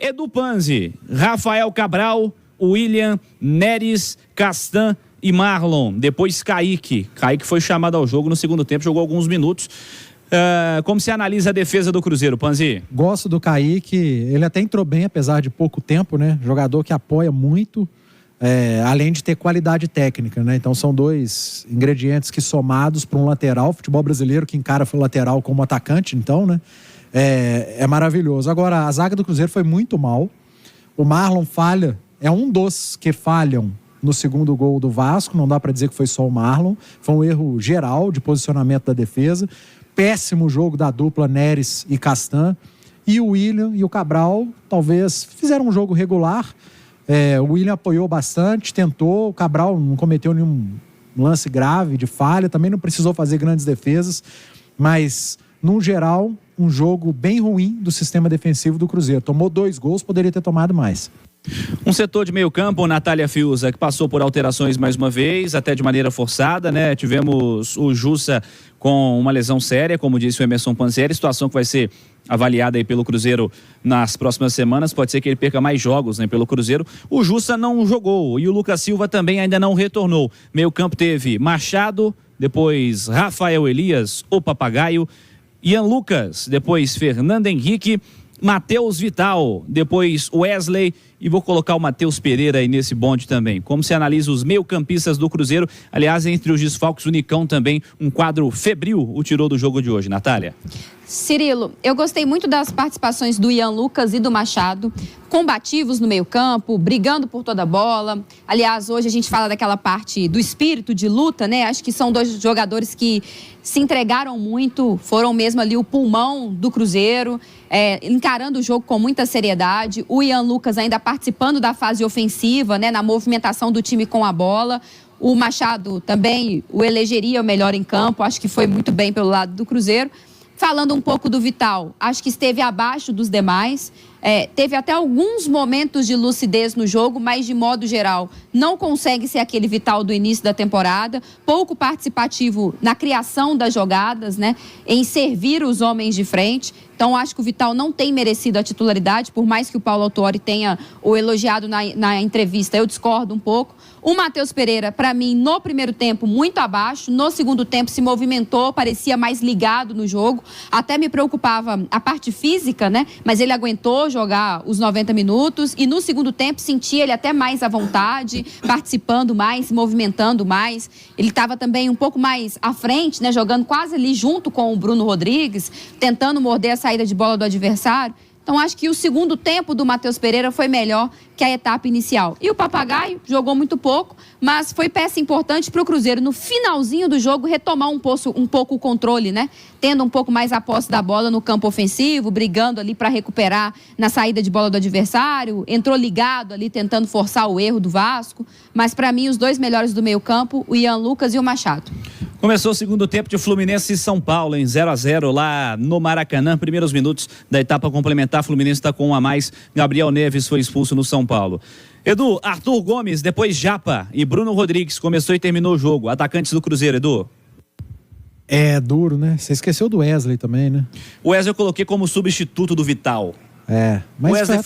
Edu Panzi, Rafael Cabral, William, Neres, Castan e Marlon. Depois Kaique. Kaique foi chamado ao jogo no segundo tempo, jogou alguns minutos. Como se analisa a defesa do Cruzeiro, Panzi? Gosto do Kaique, ele até entrou bem, apesar de pouco tempo, né? Jogador que apoia muito, além de ter qualidade técnica, né? Então são dois ingredientes que somados para um lateral, futebol brasileiro que encara o lateral como atacante, então, né? É maravilhoso. Agora, a zaga do Cruzeiro foi muito mal. O Marlon falha, é um dos que falham no segundo gol do Vasco, não dá para dizer que foi só o Marlon, foi um erro geral de posicionamento da defesa. Péssimo jogo da dupla Neres e Castan. E o William e o Cabral talvez fizeram um jogo regular. O William apoiou bastante, tentou. O Cabral não cometeu nenhum lance grave de falha, também não precisou fazer grandes defesas. Mas, no geral, um jogo bem ruim do sistema defensivo do Cruzeiro. Tomou 2 gols, poderia ter tomado mais. Um setor de meio campo, Natália Fiuza, que passou por alterações mais uma vez, até de maneira forçada, né? Tivemos o Jussa com uma lesão séria, como disse o Emerson Panzeri, situação que vai ser avaliada aí pelo Cruzeiro nas próximas semanas, pode ser que ele perca mais jogos, né, pelo Cruzeiro. O Jussa não jogou e o Lucas Silva também ainda não retornou. Meio campo teve Machado, depois Rafael Elias, o Papagaio, Ian Lucas, depois Fernando Henrique, Matheus Vital, depois Wesley, e vou colocar o Matheus Pereira aí nesse bonde também. Como se analisa os meio-campistas do Cruzeiro? Aliás, entre os desfalques, o Nicão também, um quadro febril, o tirou do jogo de hoje. Natália? Cirilo, eu gostei muito das participações do Ian Lucas e do Machado, combativos no meio-campo, brigando por toda a bola. Aliás, hoje a gente fala daquela parte do espírito de luta, né? Acho que são 2 jogadores que se entregaram muito, foram mesmo ali o pulmão do Cruzeiro, encarando o jogo com muita seriedade. O Ian Lucas ainda participando da fase ofensiva, né? Na movimentação do time com a bola. O Machado também o elegeria o melhor em campo, acho que foi muito bem pelo lado do Cruzeiro. Falando um pouco do Vital, acho que esteve abaixo dos demais, teve até alguns momentos de lucidez no jogo, mas de modo geral não consegue ser aquele Vital do início da temporada, pouco participativo na criação das jogadas, né, em servir os homens de frente. Então acho que o Vital não tem merecido a titularidade, por mais que o Paulo Autuori tenha o elogiado na entrevista, eu discordo um pouco. O Matheus Pereira, para mim, no primeiro tempo, muito abaixo. No segundo tempo, se movimentou, parecia mais ligado no jogo. Até me preocupava a parte física, né? Mas ele aguentou jogar os 90 minutos. E no segundo tempo, senti ele até mais à vontade, participando mais, se movimentando mais. Ele estava também um pouco mais à frente, né? Jogando quase ali junto com o Bruno Rodrigues, tentando morder a saída de bola do adversário. Então, acho que o segundo tempo do Matheus Pereira foi melhor que a etapa inicial. E o Papagaio jogou muito pouco, mas foi peça importante para o Cruzeiro, no finalzinho do jogo, retomar um pouco o controle, né? Tendo um pouco mais a posse da bola no campo ofensivo, brigando ali para recuperar na saída de bola do adversário. Entrou ligado ali, tentando forçar o erro do Vasco. Mas, para mim, os 2 melhores do meio campo, o Ian Lucas e o Machado. Começou o segundo tempo de Fluminense e São Paulo, em 0-0 lá no Maracanã. Primeiros minutos da etapa complementar, Fluminense está com 1 a mais. Gabriel Neves foi expulso no São Paulo. Edu, Arthur Gomes, depois Japa e Bruno Rodrigues. Começou e terminou o jogo. Atacantes do Cruzeiro, Edu. É duro, né? Você esqueceu do Wesley também, né? O Wesley eu coloquei como substituto do Vital. Mas o Wesley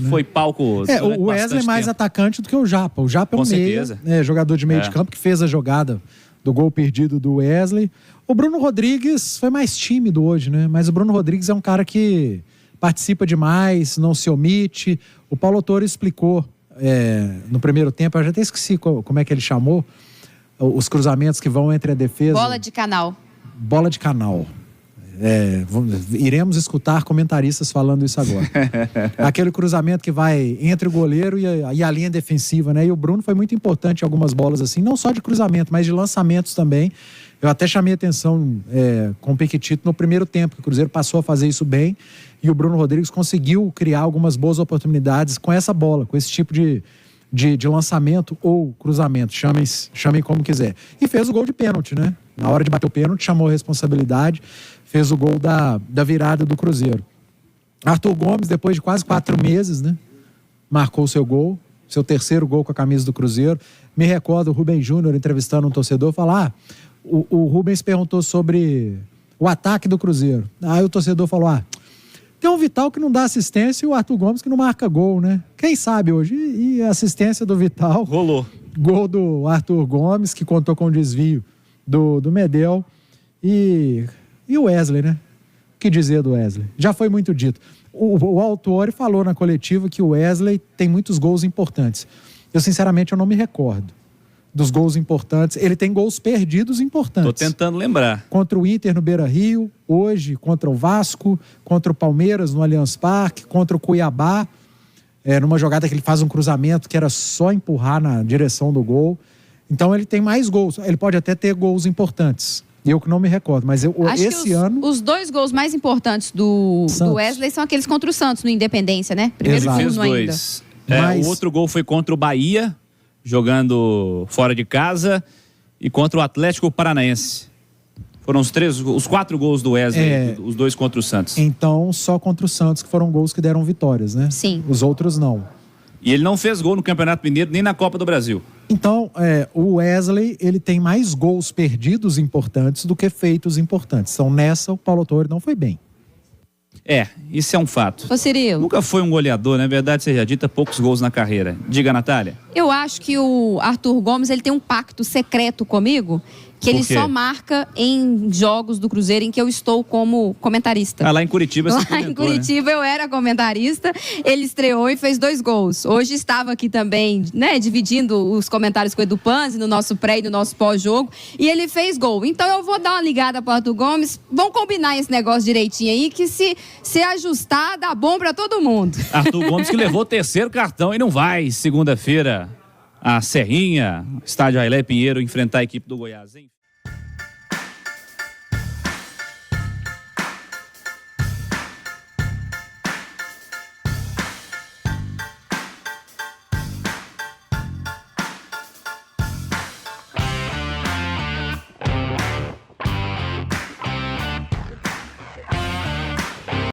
foi palco. O Wesley é mais atacante do que o Japa. O Japa é um meia, jogador de meio de campo que fez a jogada do gol perdido do Wesley. O Bruno Rodrigues foi mais tímido hoje, né? Mas o Bruno Rodrigues é um cara que participa demais, não se omite. O Paulo Autuori explicou no primeiro tempo, eu já até esqueci como é que ele chamou, os cruzamentos que vão entre a defesa. Bola de canal. Bola de canal. Iremos escutar comentaristas falando isso agora. Aquele cruzamento que vai entre o goleiro e a linha defensiva, né? E o Bruno foi muito importante em algumas bolas assim, não só de cruzamento, mas de lançamentos também. Eu até chamei atenção com o Piquetito no primeiro tempo, que o Cruzeiro passou a fazer isso bem e o Bruno Rodrigues conseguiu criar algumas boas oportunidades com essa bola, com esse tipo de lançamento ou cruzamento, chamem como quiser. E fez o gol de pênalti, né? Na hora de bater o pênalti, chamou a responsabilidade, fez o gol da virada do Cruzeiro. Arthur Gomes, depois de quase 4 meses, né? Marcou o seu gol, seu terceiro gol com a camisa do Cruzeiro. Me recordo o Rubem Júnior entrevistando um torcedor, falar, o Rubens perguntou sobre o ataque do Cruzeiro. Aí o torcedor falou, Tem um Vital que não dá assistência e o Arthur Gomes que não marca gol, né? Quem sabe hoje? E a assistência do Vital. Rolou. Gol do Arthur Gomes, que contou com o desvio do Medel. E o Wesley, né? O que dizer do Wesley? Já foi muito dito. O Autori falou na coletiva que o Wesley tem muitos gols importantes. Eu, sinceramente, eu não me recordo dos gols importantes. Ele tem gols perdidos importantes. Tô tentando lembrar. Contra o Inter no Beira-Rio, hoje contra o Vasco, contra o Palmeiras no Allianz Parque, contra o Cuiabá, numa jogada que ele faz um cruzamento que era só empurrar na direção do gol. Então ele tem mais gols. Ele pode até ter gols importantes. Eu que não me recordo, mas esse ano... Os 2 gols mais importantes do Wesley são aqueles contra o Santos, no Independência, né? Primeiro Exato. turno ainda. Fez 2. O outro gol foi contra o Bahia, jogando fora de casa, e contra o Atlético Paranaense. Foram os 4 gols do Wesley, os 2 contra o Santos. Então, só contra o Santos que foram gols que deram vitórias, né? Sim. Os outros não. E ele não fez gol no Campeonato Mineiro, nem na Copa do Brasil. Então, o Wesley, ele tem mais gols perdidos importantes do que feitos importantes. Então, nessa, o Paulo Autori não foi bem. Isso é um fato. Ô, Cirilo. Nunca foi um goleador, na verdade seja dita, poucos gols na carreira. Diga, Natália. Eu acho que o Arthur Gomes, ele tem um pacto secreto comigo, que ele só marca em jogos do Cruzeiro em que eu estou como comentarista. Lá em Curitiba você comentou, em Curitiba, né? Eu era comentarista, ele estreou e fez 2 gols. Hoje estava aqui também, né, dividindo os comentários com o Edu Panzi no nosso pré e no nosso pós-jogo, e ele fez gol. Então eu vou dar uma ligada para o Arthur Gomes, vamos combinar esse negócio direitinho aí, que se ajustar, dá bom para todo mundo. Arthur Gomes que levou o 3º cartão e não vai, segunda-feira, a Serrinha, estádio Ailé Pinheiro, enfrentar a equipe do Goiás, hein?